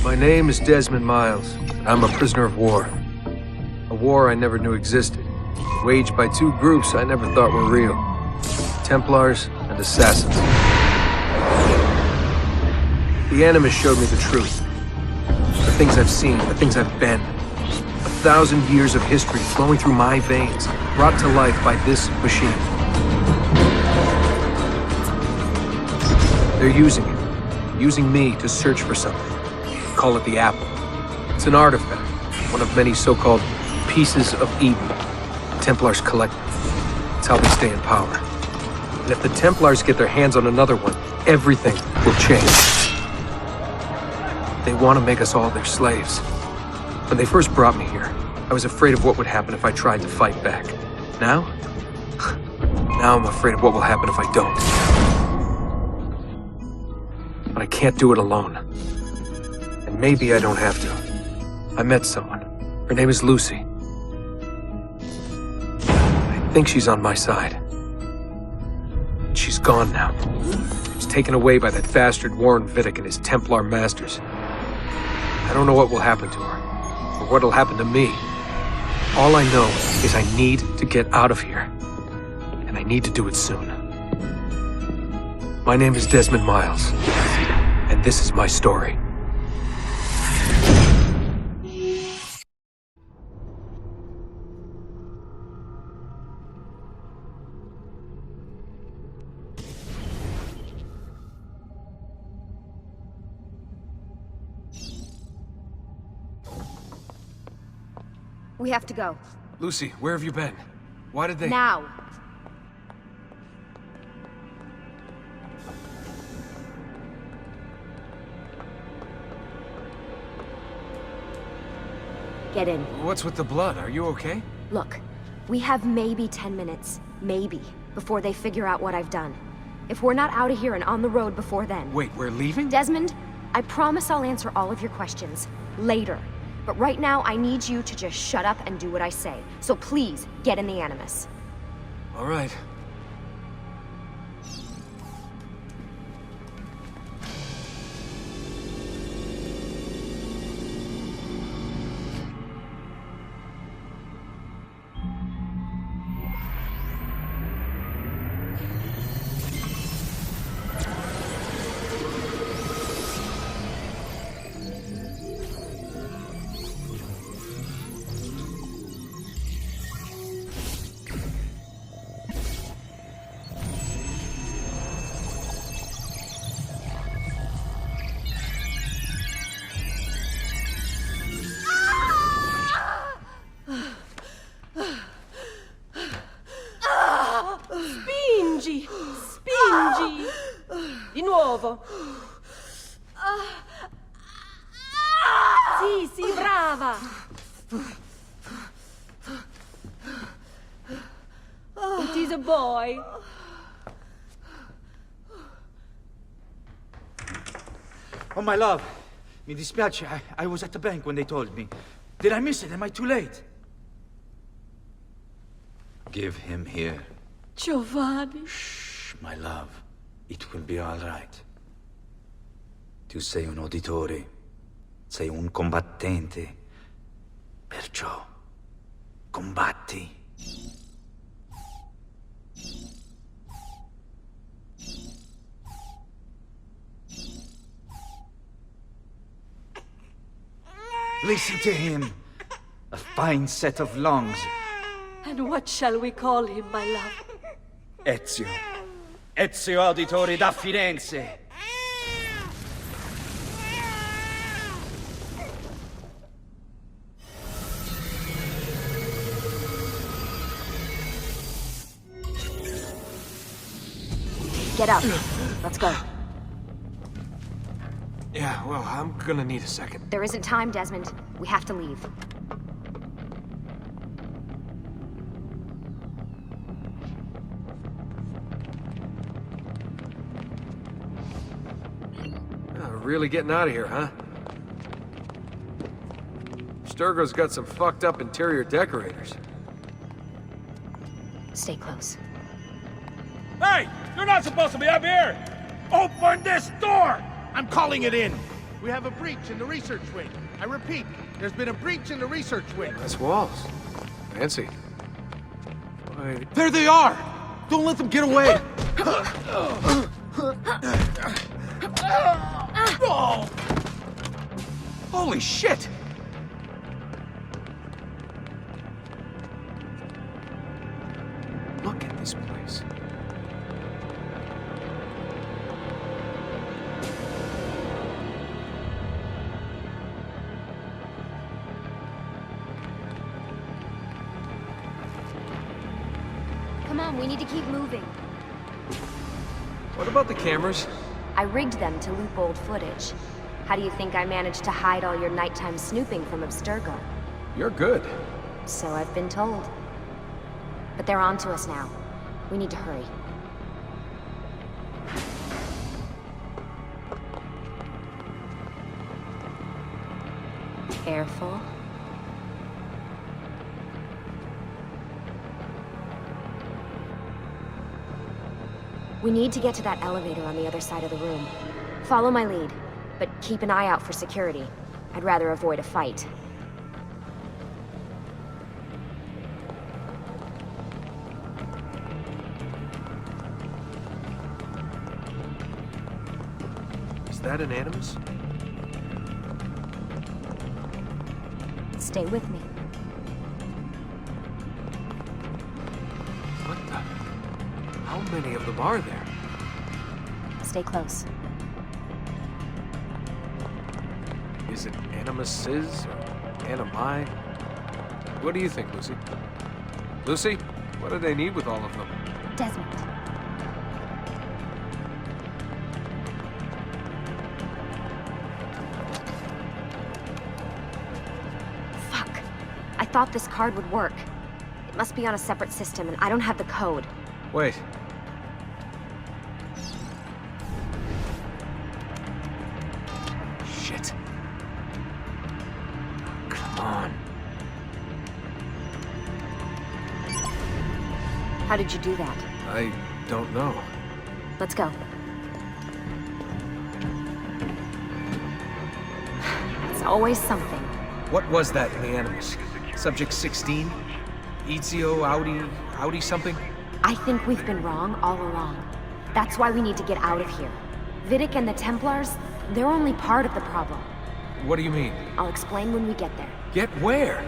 My name is Desmond Miles, and I'm a prisoner of war. A war I never knew existed, waged by two groups I never thought were real. Templars and Assassins. The Animus showed me the truth. The things I've seen, the things I've been. 1,000 years of history flowing through my veins, brought to life by this machine. They're using me to search for something. Call it the Apple. It's an artifact, one of many so-called pieces of Eden. The Templars collect them. It's how they stay in power. And if the Templars get their hands on another one, everything will change. They want to make us all their slaves. When they first brought me here, I was afraid of what would happen if I tried to fight back. Now? Now I'm afraid of what will happen if I don't. But I can't do it alone. And maybe I don't have to. I met someone. Her name is Lucy. I think she's on my side. She's gone now. She's taken away by that bastard Warren Vidic and his Templar masters. I don't know what will happen to her, or what'll happen to me. All I know is I need to get out of here. And I need to do it soon. My name is Desmond Miles, and this is my story. We have to go. Lucy, where have you been? Why did they— Now! Get in. What's with the blood? Are you okay? Look, we have maybe 10 minutes, maybe, before they figure out what I've done. If we're not out of here and on the road before then... Wait, we're leaving? Desmond, I promise I'll answer all of your questions later. But right now, I need you to just shut up and do what I say. So please, get in the Animus. All right. Spingi! Di nuovo! Sì, brava! It is a boy. Oh, my love. Mi dispiace. I was at the bank when they told me. Did I miss it? Am I too late? Give him here. Giovanni. Shh, my love. It will be all right. Tu sei un uditore. Sei un combattente. Perciò, combatti. Listen to him. A fine set of lungs. And what shall we call him, my love? Ezio. Ezio Auditore da Firenze. Get up. Let's go. Yeah, well, I'm gonna need a second. There isn't time, Desmond. We have to leave. Really getting out of here, huh? Sturgo's got some fucked up interior decorators. Stay close. Hey! You're not supposed to be up here! Open this door! I'm calling it in! We have a breach in the research wing. I repeat, there's been a breach in the research wing. That's walls. Fancy. Wait. There they are! Don't let them get away! Oh. Holy shit! Look at this place. Come on, we need to keep moving. What about the cameras? I rigged them to loop old footage. How do you think I managed to hide all your nighttime snooping from Abstergo? You're good. So I've been told. But they're on to us now. We need to hurry. Careful. We need to get to that elevator on the other side of the room. Follow my lead, but keep an eye out for security. I'd rather avoid a fight. Is that an Animus? Stay with me. What the? How many of them are there? Stay close. Is it Animuses or Animi? What do you think, Lucy? Lucy, what do they need with all of them? Desmond. Fuck. I thought this card would work. It must be on a separate system, and I don't have the code. Wait. Shit. Come on. How did you do that? I don't know. Let's go. It's always something. What was that in the Animus? Subject 16? Ezio, Audi something? I think we've been wrong all along. That's why we need to get out of here. Vidic and the Templars, they're only part of the problem. What do you mean? I'll explain when we get there. Get where?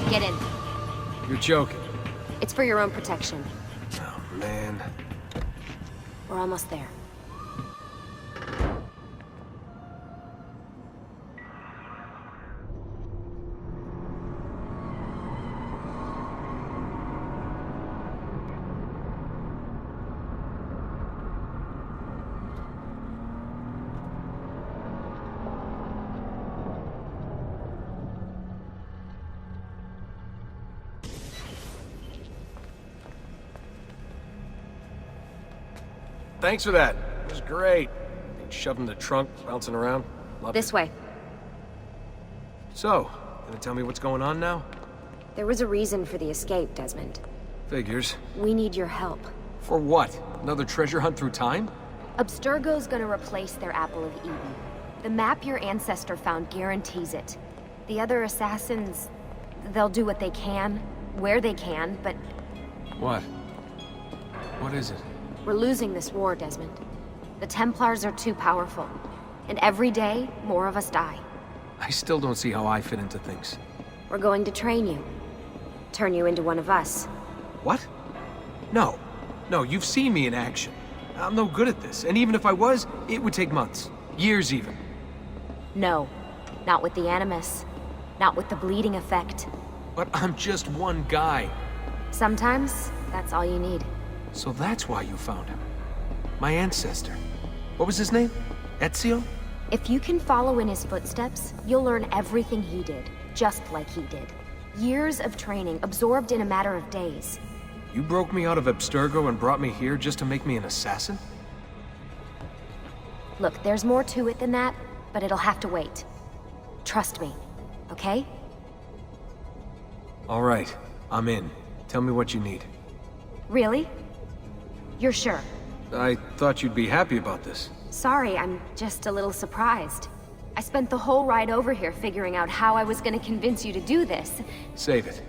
Get in. You're joking. It's for your own protection. Oh, man. We're almost there. Thanks for that. It was great. Being shoved in the trunk, bouncing around. Loved This it. way. So, gonna tell me what's going on now? There was a reason for the escape, Desmond. Figures. We need your help. For what? Another treasure hunt through time? Abstergo's gonna replace their Apple of Eden. The map your ancestor found guarantees it. The other assassins, they'll do what they can, where they can, but What? What is it? we're losing this war, Desmond. The Templars are too powerful. And every day, more of us die. I still don't see how I fit into things. We're going to train you. turn you into one of us. What? No. No, you've seen me in action. I'm no good at this, and even if I was, it would take months. Years even. No, not with the Animus. Not with the bleeding effect. But I'm just one guy. Sometimes, that's all you need. So that's why you found him. My ancestor. What was his name? Ezio? If you can follow in his footsteps, you'll learn everything he did, just like he did. Years of training, absorbed in a matter of days. You broke me out of Abstergo and brought me here just to make me an assassin? Look, there's more to it than that, but it'll have to wait. Trust me, okay? All right, I'm in. Tell me what you need. Really? You're sure? I thought you'd be happy about this. Sorry, I'm just a little surprised. I spent the whole ride over here figuring out how I was gonna convince you to do this. Save it.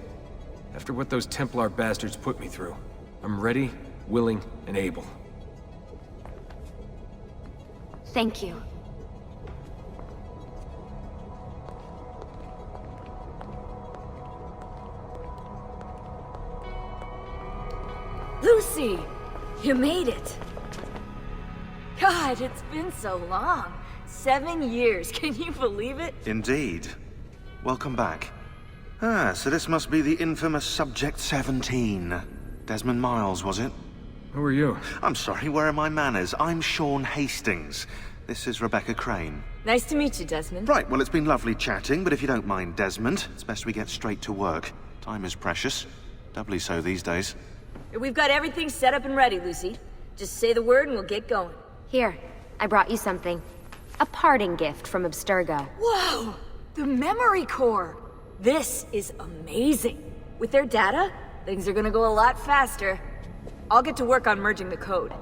After what those Templar bastards put me through, I'm ready, willing, and able. Thank you. Lucy! You made it! God, it's been so long. 7 years, can you believe it? Indeed. Welcome back. Ah, so this must be the infamous Subject 17. Desmond Miles, was it? Who are you? I'm sorry, where are my manners? I'm Sean Hastings. This is Rebecca Crane. Nice to meet you, Desmond. Right, well, it's been lovely chatting, but if you don't mind, Desmond, it's best we get straight to work. Time is precious. Doubly so these days. We've got everything set up and ready, Lucy. Just say the word and we'll get going. Here, I brought you something. A parting gift from Abstergo. Whoa! The memory core! This is amazing. With their data, things are gonna go a lot faster. I'll get to work on merging the code.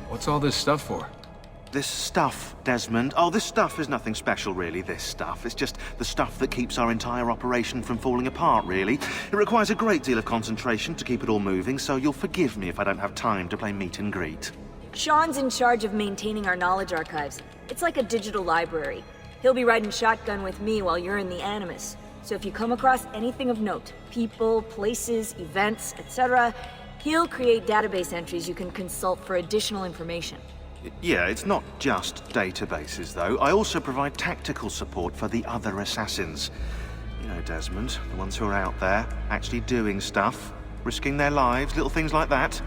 What's all this stuff for? This stuff, Desmond. Oh, this stuff is nothing special, really, this stuff. It's just the stuff that keeps our entire operation from falling apart, really. It requires a great deal of concentration to keep it all moving, so you'll forgive me if I don't have time to play meet and greet. Sean's in charge of maintaining our knowledge archives. It's like a digital library. He'll be riding shotgun with me while you're in the Animus. So if you come across anything of note, people, places, events, etc., he'll create database entries you can consult for additional information. Yeah, it's not just databases, though. I also provide tactical support for the other assassins. You know, Desmond, the ones who are out there, actually doing stuff, risking their lives, little things like that.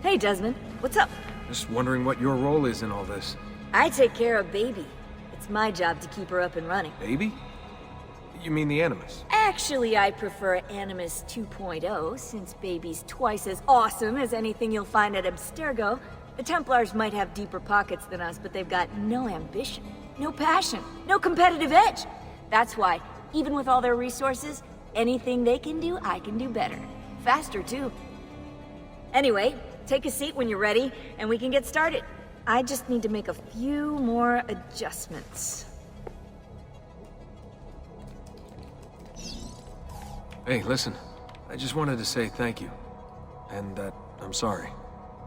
Hey, Desmond. What's up? Just wondering what your role is in all this. I take care of Baby. It's my job to keep her up and running. Baby? You mean the Animus? Actually, I prefer Animus 2.0, since Baby's twice as awesome as anything you'll find at Abstergo. The Templars might have deeper pockets than us, but they've got no ambition, no passion, no competitive edge. That's why, even with all their resources, anything they can do, I can do better. Faster, too. Anyway, take a seat when you're ready, and we can get started. I just need to make a few more adjustments. Hey, listen. I just wanted to say thank you. And that I'm sorry.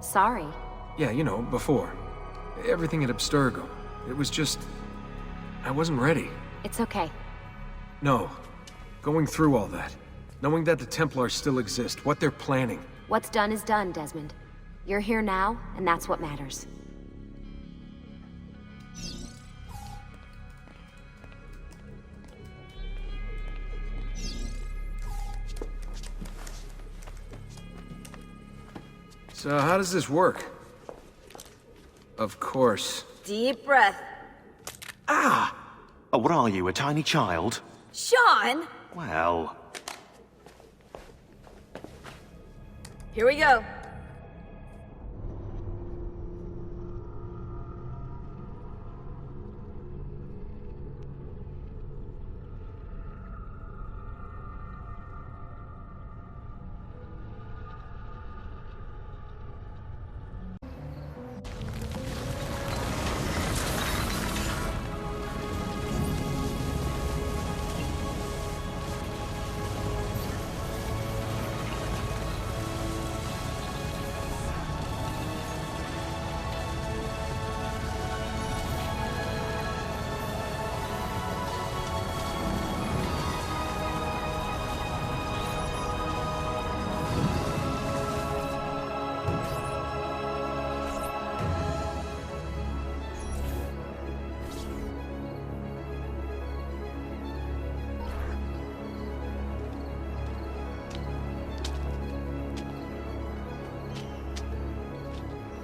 Sorry. Yeah, you know, before. Everything at Abstergo. It was just... I wasn't ready. It's okay. No. Going through all that. Knowing that the Templars still exist, what they're planning. What's done is done, Desmond. You're here now, and that's what matters. So how does this work? Of course. Deep breath. Oh, what are you, a tiny child? Sean! Well... Here we go.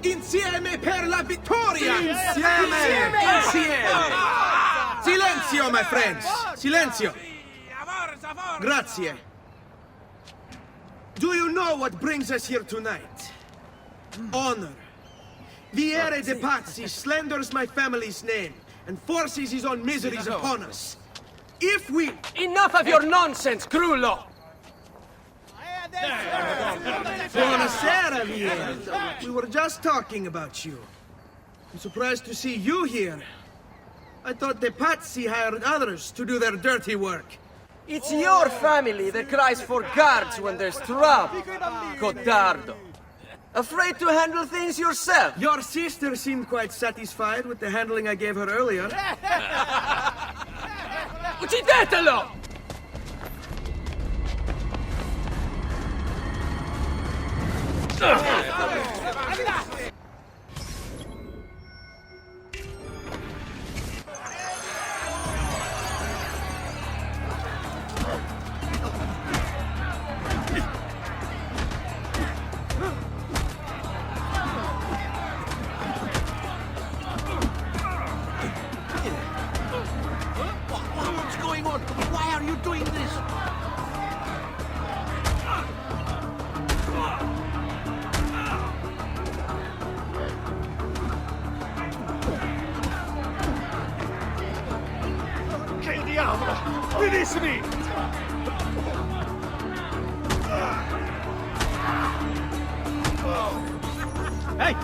Insieme per la vittoria! Insieme! Silenzio, my friends! Silenzio! Grazie. Do you know what brings us here tonight? Honor. Viere de Pazzi slanders my family's name and forces his own miseries upon us. If we... Enough of your nonsense, Crullo! Buonasera, Viere. We were just talking about you. I'm surprised to see you here. I thought the Pazzi hired others to do their dirty work. It's your family that cries for guards when there's trouble, Codardo. Afraid to handle things yourself? Your sister seemed quite satisfied with the handling I gave her earlier. Uccidetelo! What's going on? Why are you doing this? Che diavolo! Finissimi! Hey!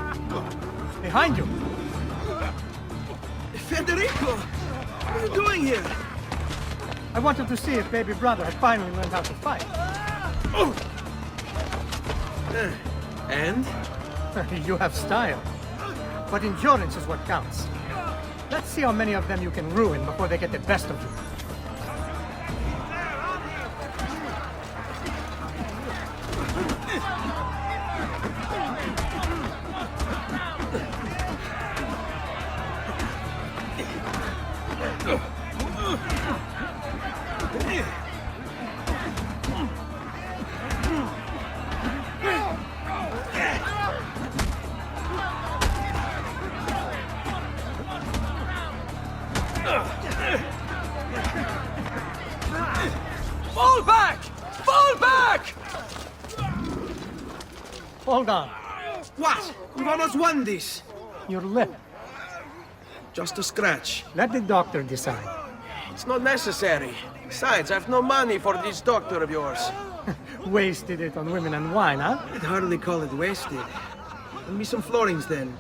Behind you! Federico! What are you doing here? I wanted to see if baby brother had finally learned how to fight. And? You have style. But endurance is what counts. Let's see how many of them you can ruin before they get the best of you. Fall back! Fall back! Hold on. What? We've almost won this. Your lip. Just a scratch. Let the doctor decide. It's not necessary. Besides, I've no money for this doctor of yours. Wasted it on women and wine, huh? I'd hardly call it wasted. Lend me some florins then.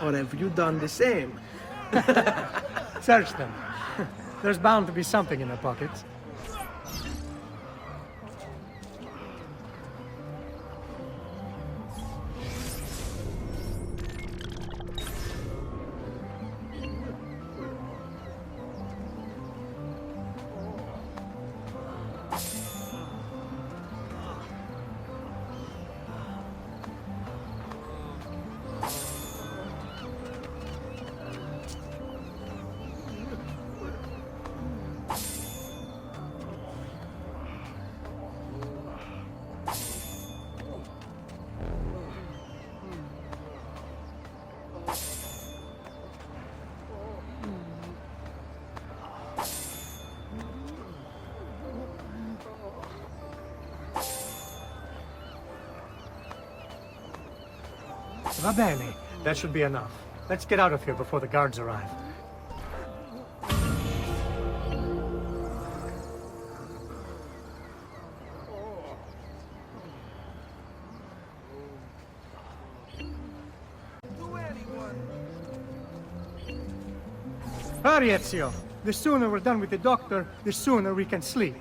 Or have you done the same? Search them. There's bound to be something in their pockets. Va bene. That should be enough. Let's get out of here before the guards arrive. Hurry, Ezio. The sooner we're done with the doctor, the sooner we can sleep.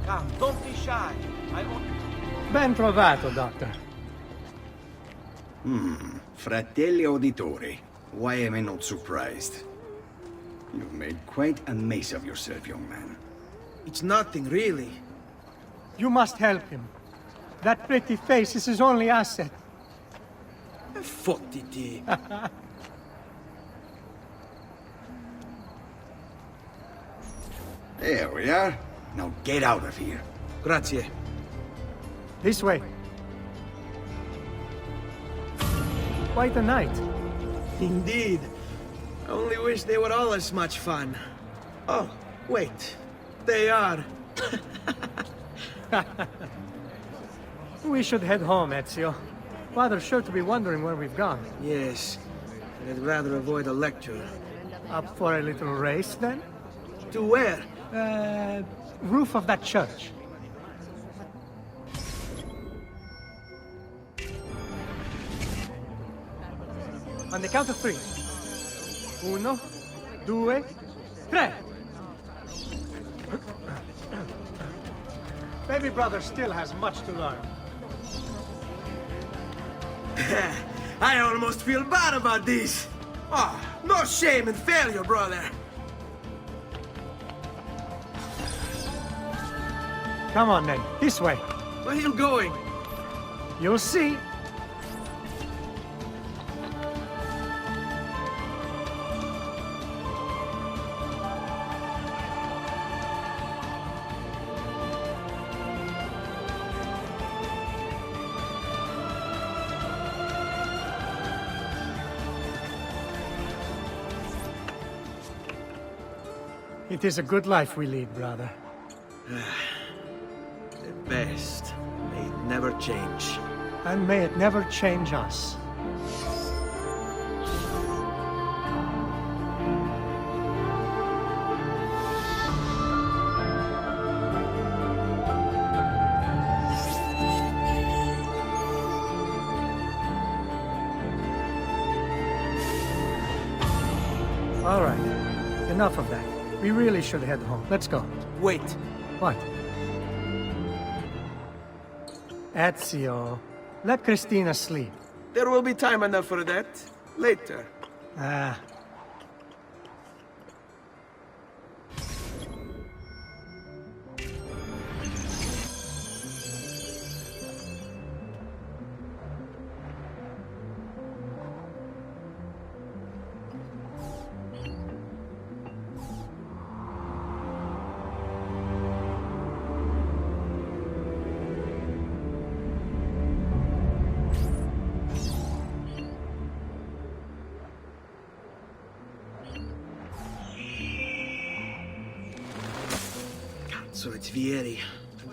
Come, don't be shy. Ben trovato, Doctor. Fratelli Auditori. Why am I not surprised? You've made quite a mess of yourself, young man. It's nothing, really. You must help him. That pretty face is his only asset. Fottiti. There we are. Now get out of here. Grazie. This way. Quite a night. Indeed. I only wish they were all as much fun. Oh, wait. They are. We should head home, Ezio. Father's sure to be wondering where we've gone. Yes. But I'd rather avoid a lecture. Up for a little race, then? To where? Roof of that church. On the count of 3. 1, 2, 3. Baby brother still has much to learn. I almost feel bad about this. Oh, no shame in failure, brother. Come on, then. This way. Where are you going? You'll see. It is a good life we lead, brother. The best. May it never change. And may it never change us. All right. Enough of that. We really should head home. Let's go. Wait. What? Ezio, let Christina sleep. There will be time enough for that. Later. Ah. So it's Vieri.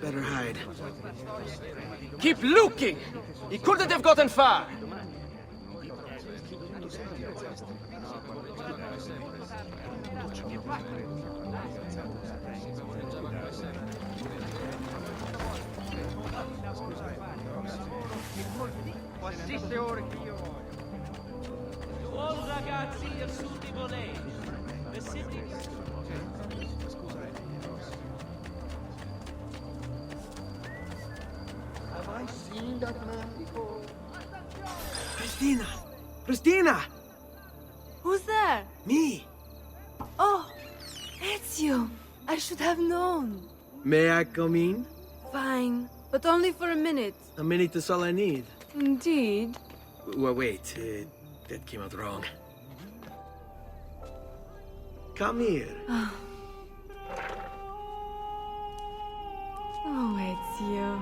Better hide. Keep looking! He couldn't have gotten far! Christina! Christina! Who's there? Me! Oh, Ezio! I should have known. May I come in? Fine, but only for a minute. A minute is all I need. Indeed. Well, wait. That came out wrong. Come here. Oh, Ezio.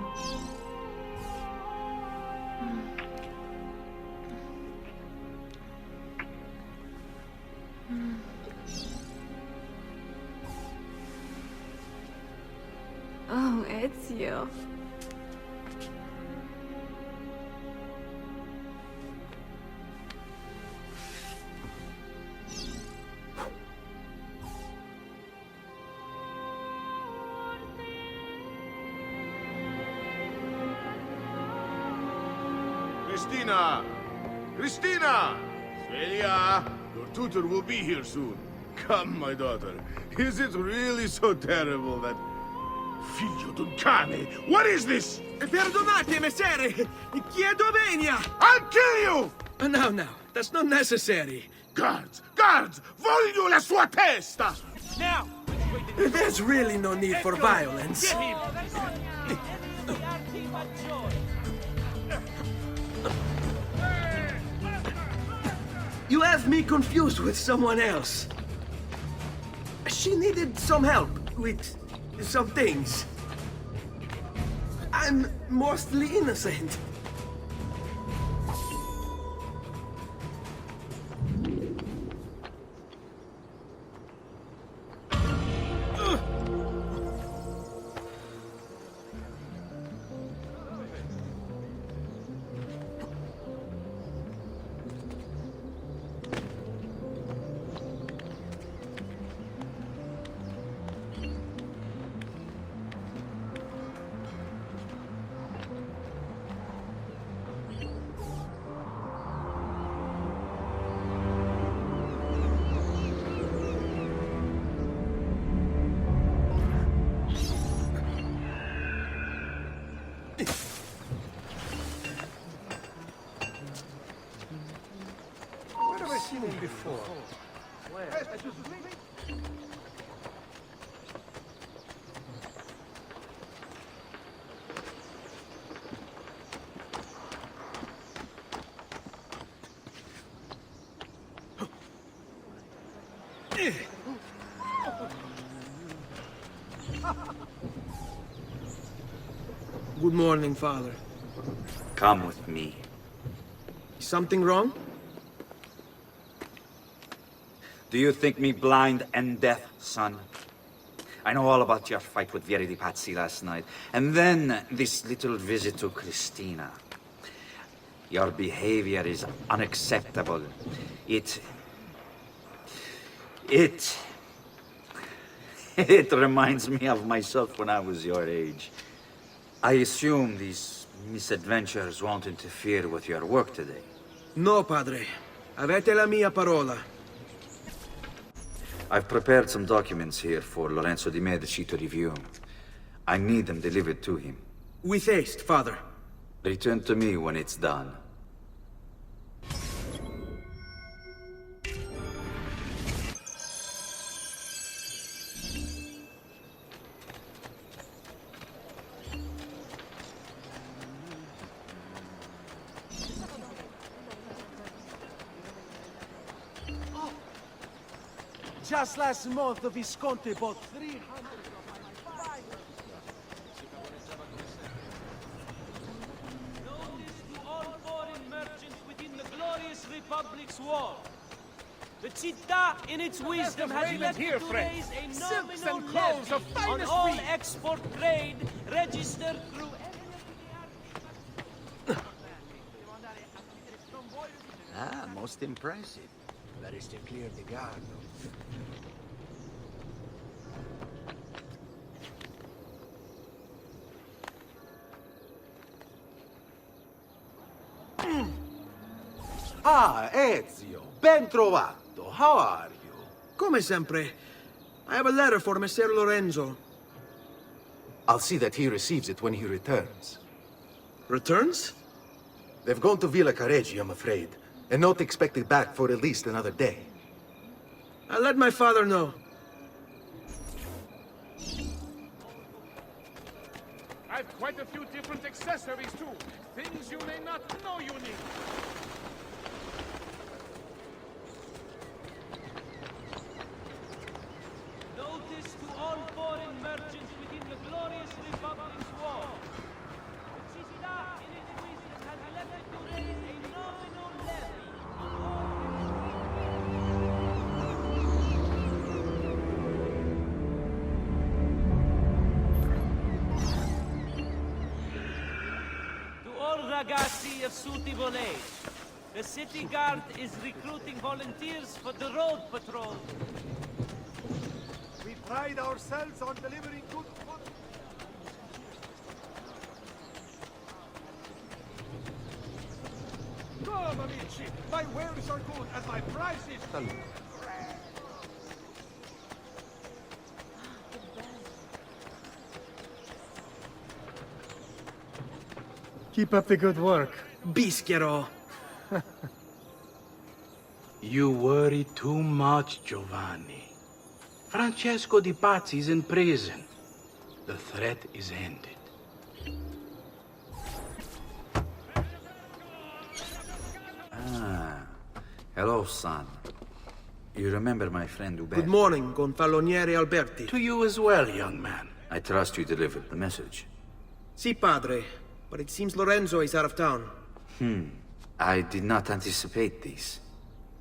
Oh, Ezio. Christina! Christina! Svelia! Your tutor will be here soon. Come, my daughter. Is it really so terrible that... Figlio d'un cane! What is this? Perdonate, messere! Chiedo venia! I'll kill you! No, that's not necessary. Guards! Guards! Voglio la sua testa! Now! There's really no need for violence. You have me confused with someone else. She needed some help with some things. I'm mostly innocent. Where have I seen him before? Good morning, Father. Come with me. Something wrong? Do you think me blind and deaf, son? I know all about your fight with Vieri di Pazzi last night. And then this little visit to Christina. Your behavior is unacceptable. It reminds me of myself when I was your age. I assume these misadventures won't interfere with your work today. No, Padre. Avete la mia parola. I've prepared some documents here for Lorenzo di Medici to review. I need them delivered to him. With haste, Father. Return to me when it's done. Just last month, the Visconti bought 300 Notice to all foreign merchants within the glorious Republic's wall. The Città, in its wisdom, has elected to raise a nominal levy on all export trade registered through... Most impressive. That is to clear the guard. Ah, Ezio, ben trovato. How are you? Come sempre. I have a letter for Messer Lorenzo. I'll see that he receives it when he returns. Returns? They've gone to Villa Careggi, I'm afraid, and not expected back for at least another day. I'll let my father know. I've quite a few different accessories, too. Things you may not know you need. Notice to all foreign merchants within the glorious Republic's wall. The Città, in its wisdom, has elected to raise a nominal levy on all... To all ragazzi of suitable age, the city guard is recruiting volunteers for the road patrol. We pride ourselves on delivering good food. Come, amici! My wares are good and my price is good. Keep up the good work. Bischero. You worry too much, Giovanni. Francesco Di Pazzi's in prison. The threat is ended. Ah, hello, son. You remember my friend Uberto? Good morning, Gonfaloniere Alberti. To you as well, young man. I trust you delivered the message. Si, padre. But it seems Lorenzo is out of town. I did not anticipate this.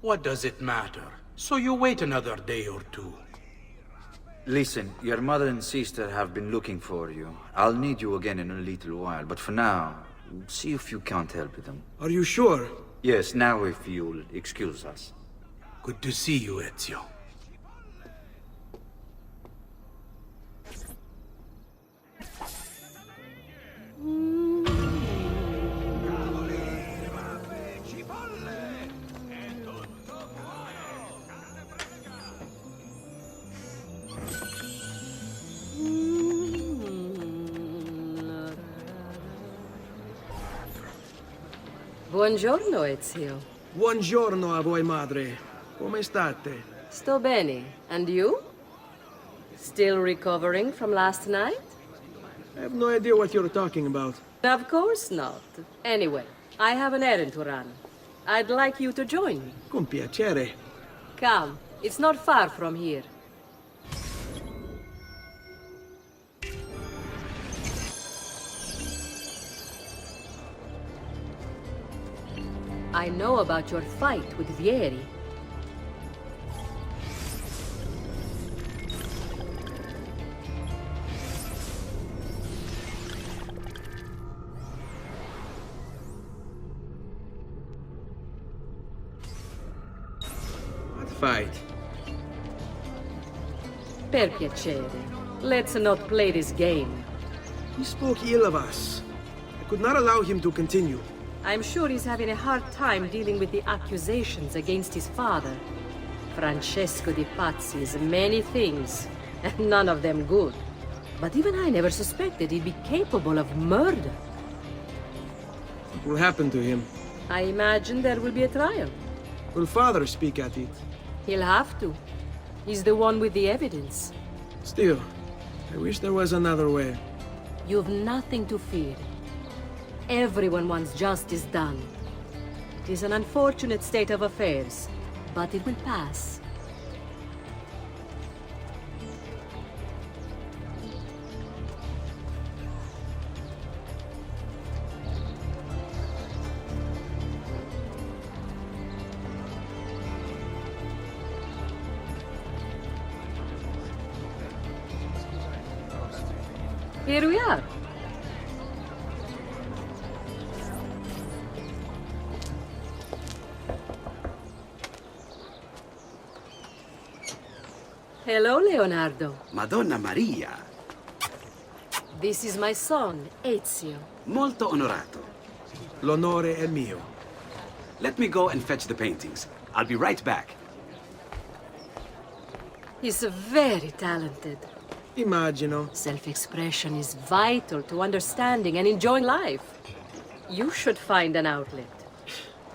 What does it matter? So you wait another day or two. Listen, your mother and sister have been looking for you. I'll need you again in a little while, but for now, see if you can't help them. Are you sure? Yes, now if you'll excuse us. Good to see you, Ezio. Buongiorno, Ezio. Buongiorno a voi, madre. Come state? Sto bene. And you? Still recovering from last night? I have no idea what you're talking about. Of course not. Anyway, I have an errand to run. I'd like you to join me. Con piacere. Come. It's not far from here. I know about your fight with Vieri. What fight? Per piacere. Let's not play this game. He spoke ill of us. I could not allow him to continue. I'm sure he's having a hard time dealing with the accusations against his father. Francesco Di Pazzi's many things, and none of them good. But even I never suspected he'd be capable of murder. What will happen to him? I imagine there will be a trial. Will father speak at it? He'll have to. He's the one with the evidence. Still, I wish there was another way. You've nothing to fear. Everyone wants justice done. It is an unfortunate state of affairs, but it will pass. Here we are. Hello, Leonardo. Madonna Maria. This is my son, Ezio. Molto onorato. L'onore è mio. Let me go and fetch the paintings. I'll be right back. He's very talented. Immagino. Self-expression is vital to understanding and enjoying life. You should find an outlet.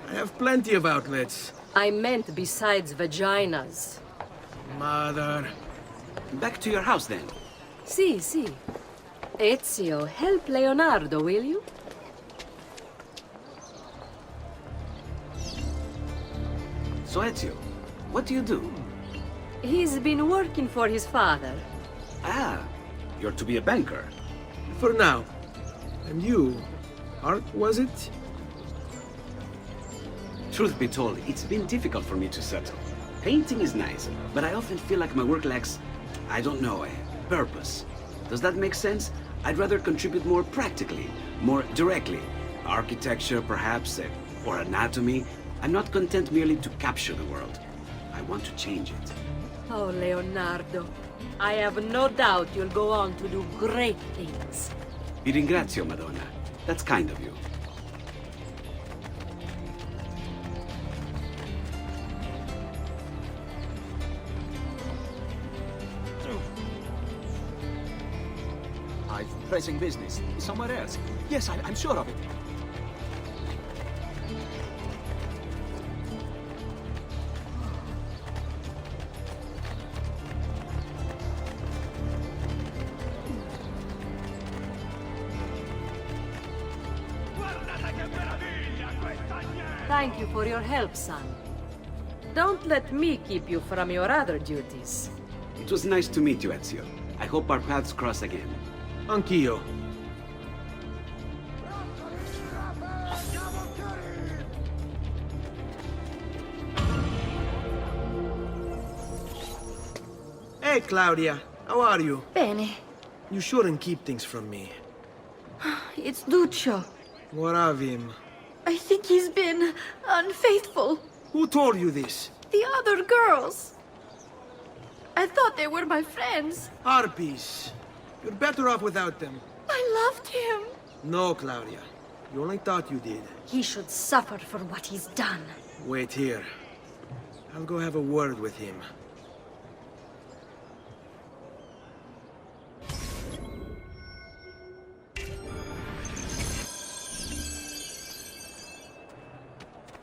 I have plenty of outlets. I meant besides vaginas. Mother. Back to your house, then. Si. Ezio, help Leonardo, will you? So, Ezio, what do you do? He's been working for his father. Ah, you're to be a banker. For now. And you? Art, was it? Truth be told, it's been difficult for me to settle. Painting is nice, but I often feel like my work lacks, I don't know, a purpose. Does that make sense? I'd rather contribute more practically, more directly. Architecture, perhaps, or anatomy. I'm not content merely to capture the world. I want to change it. Oh, Leonardo. I have no doubt you'll go on to do great things. Vi ringrazio, Madonna. That's kind of you. I pressing business. Somewhere else. Yes, I'm sure of it. Thank you for your help, son. Don't let me keep you from your other duties. It was nice to meet you, Ezio. I hope our paths cross again. Anch'io. Hey, Claudia. How are you? Bene. You shouldn't keep things from me. It's Duccio. What of him? I think he's been unfaithful. Who told you this? The other girls. I thought they were my friends. Harpies. You're better off without them. I loved him. No, Claudia. You only thought you did. He should suffer for what he's done. Wait here. I'll go have a word with him.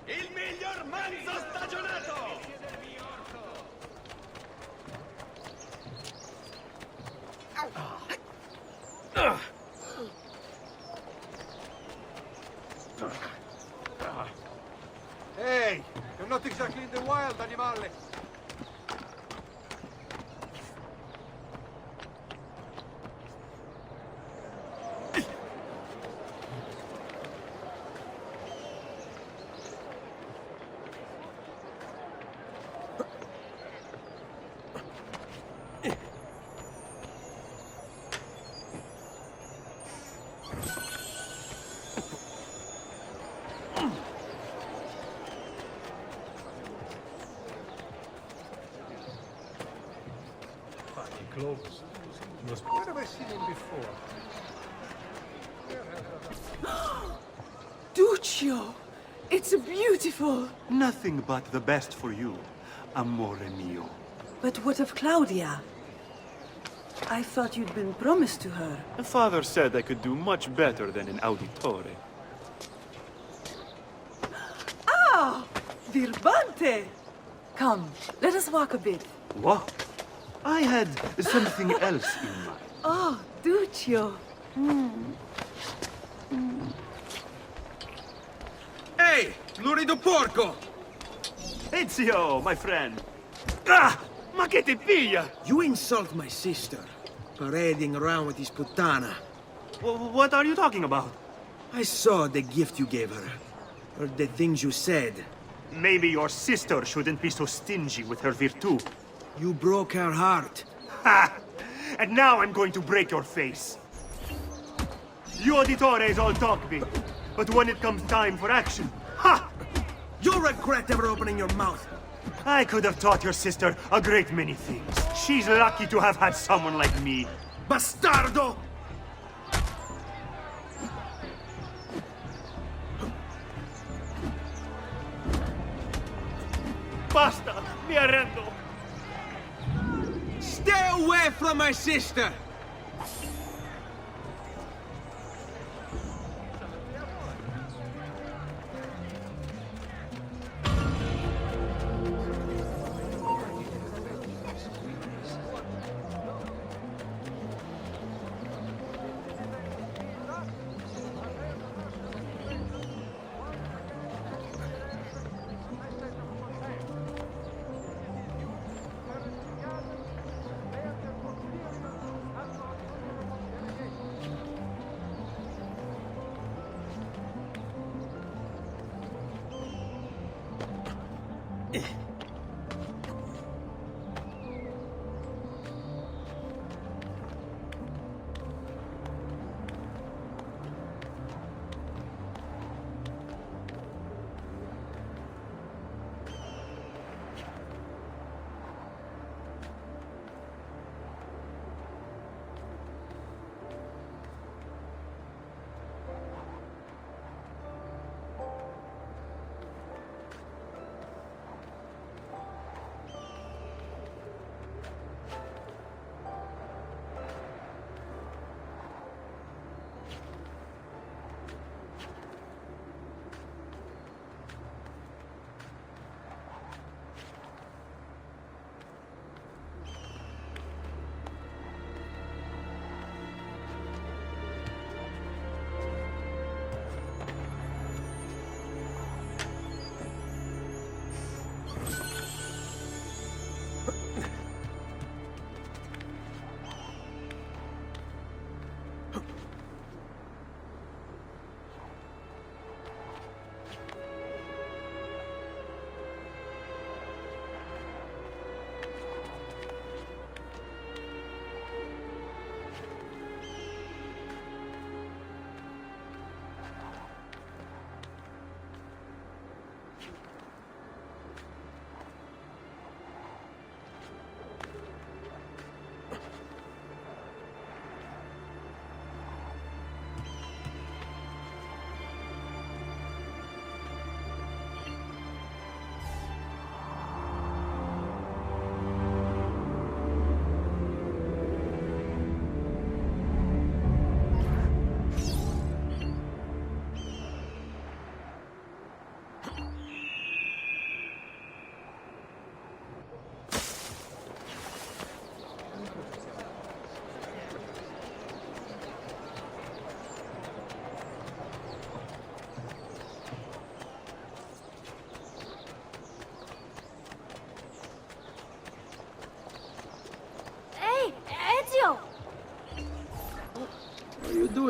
Il miglior manzo stagionato! Hey, you're not exactly in the wild, animale. Clothes. Where have I seen him before? Duccio! It's beautiful! Nothing but the best for you, amore mio. But what of Claudia? I thought you'd been promised to her. The father said I could do much better than an auditore. Ah! Birbante! Come, let us walk a bit. What? I had something else in mind. Oh, Duccio. Hey, lurido porco! Ezio, my friend. Ah! Ma che ti piglia? You insult my sister, parading around with this puttana. What are you talking about? I saw the gift you gave her. Heard the things you said. Maybe your sister shouldn't be so stingy with her virtù. You broke her heart. Ha! And now I'm going to break your face. You auditores all talk big, but when it comes time for action, ha! You'll regret ever opening your mouth. I could have taught your sister a great many things. She's lucky to have had someone like me. Bastardo! Basta! Mi arrendo! Stay away from my sister!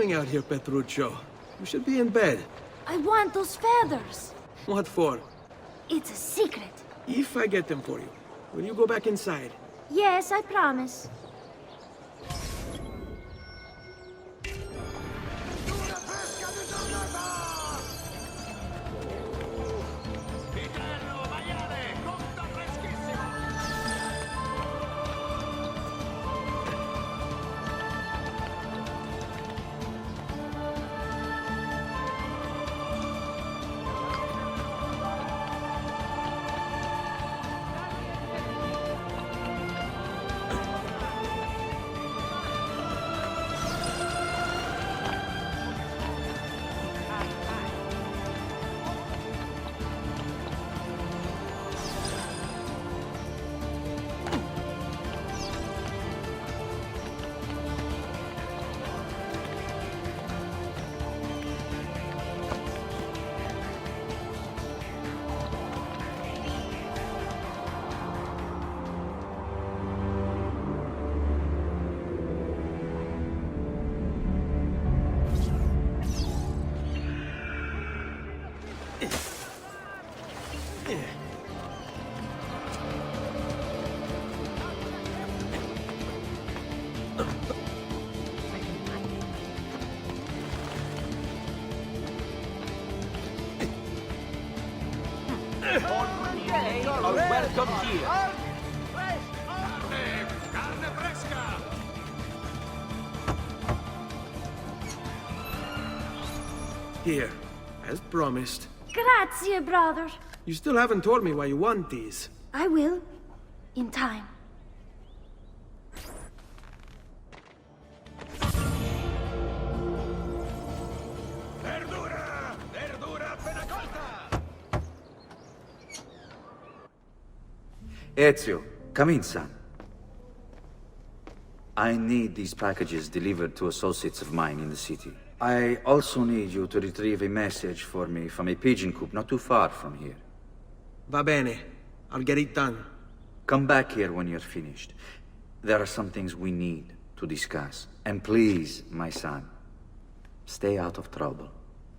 doing out here, Petruccio? You should be in bed. I want those feathers. What for? It's a secret. If I get them for you, will you go back inside? Yes, I promise. Welcome here. Here, as promised. Grazie, brother. You still haven't told me why you want these. I will. In time. Ezio, come in, son. I need these packages delivered to associates of mine in the city. I also need you to retrieve a message for me from a pigeon coop not too far from here. Va bene. I'll get it done. Come back here when you're finished. There are some things we need to discuss. And please, my son, stay out of trouble.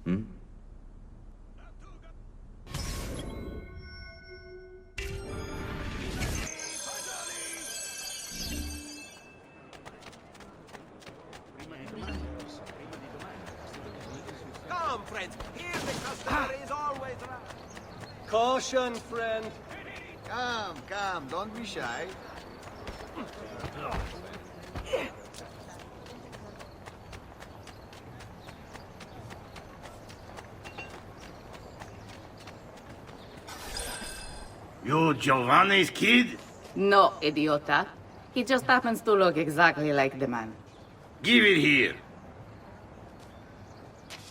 Hmm? Come, friends. Here the customer is always right. Caution, friend. Come, don't be shy. You Giovanni's kid? No, idiota. He just happens to look exactly like the man. Give it here.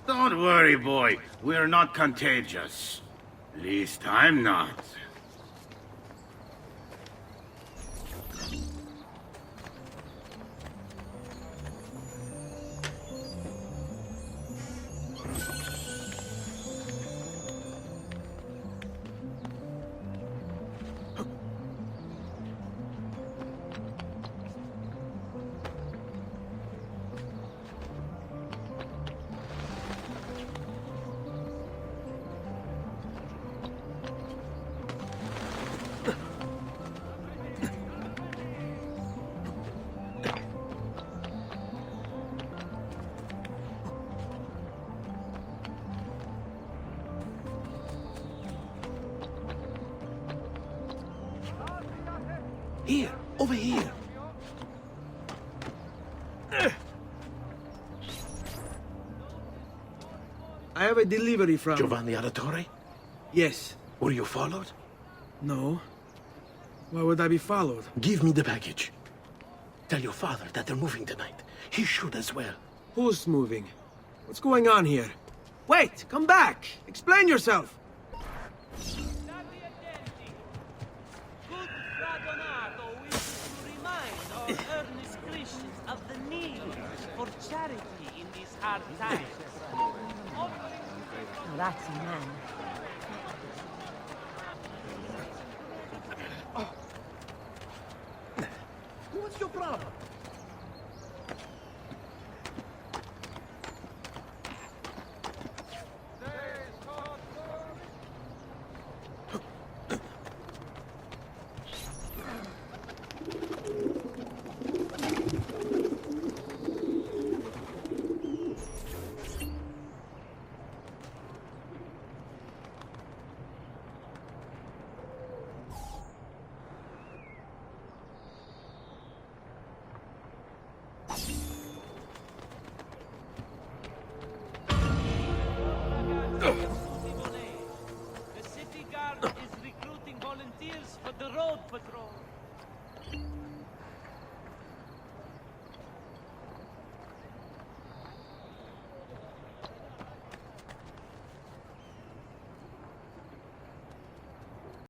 Don't worry, boy. We're not contagious. Least I'm not. Here, over here. I have a delivery from... Giovanni Auditore? Yes. Were you followed? No. Why would I be followed? Give me the package. Tell your father that they're moving tonight. He should as well. Who's moving? What's going on here? Wait! Come back! Explain yourself! Earnest Christians of the need for charity in these hard times. That's a man. What's your problem?